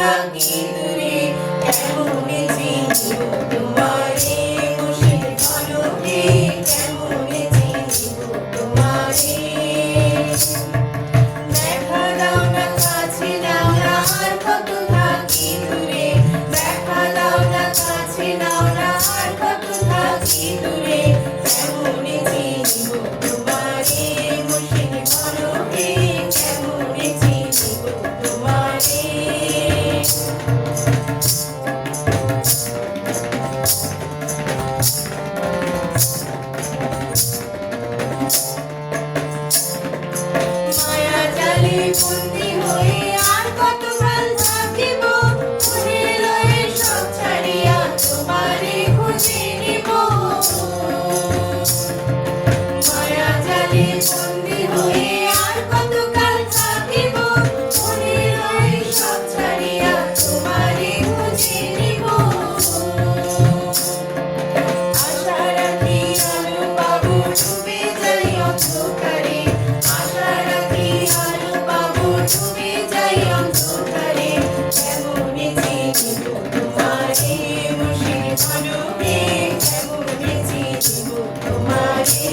থাকি দূরে কেমনে চিনিব তোমারে মুর্শিদ ঝলকে কেমনে চিনিব তোমারে দেখা দাও না কাছে নাও না আর কত থাকি দূরে দেখা দাও না কাছে নাও না আর কত থাকি দূরে কেমনে চিনিব তোমারে মুর্শিদ ঝলকে কেমনে চিনিব তোমারে মায়া জালে বন্দি হয়ে আর কতকাল থাকিব মনে লয়ে সব ছাড়িয়া তোমারে খুঁজে নিব মায়া জালে বন্দি হয়ে আর কতকাল থাকিব মনে লয়ে সব ছাড়িয়া তোমারে খুঁজে নিব আশা রাখি আলো পাবো ডুবে যাই অন্ধকারে আশা রাখি আলো পাবো ডুবে যাই অন্ধকারে কেমনে চিনিব তোমারে মুর্শিদ ঝলকে কেমনে চিনিব তোমারে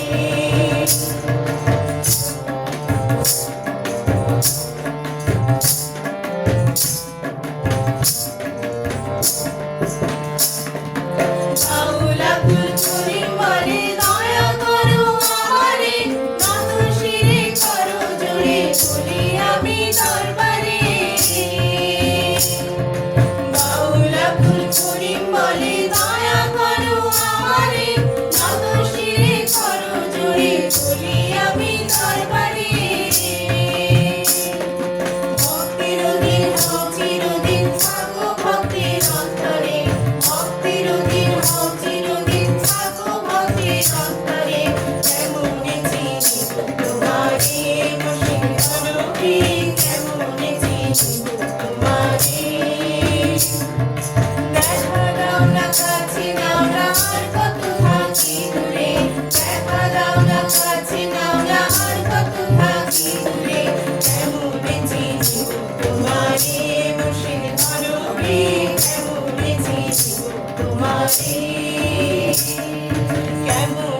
বাউলা ফুল ছড়ি বলে দয়া করো আমারে নত শিরে করো জুড়ে বলি আমি দরবারে বাউলা ফুল ছড়ি বলে দয়া করো আমারে নত শিরে করো জুড়ে বলি আমি দরবারে ভক্তির দিন হোক চিরদিন থাকো ভক্তির অন্তরে ভক্তির দিন হোক চিরদিন থাকো ভক্তির অন্তরে কেমনে চিনিব তোমারে মুর্শিদ ঝলকে কেমনে চিনিব তোমারে দেখা দাও না কাছে নাও না আর কত থাকি দূরে দেখা দাও না কাছে নাও না আর কত থাকি দূরে কেমনে চিনিব তোমারে মুর্শিদ ঝলকে কেমনে চিনিব তোমারে কেমন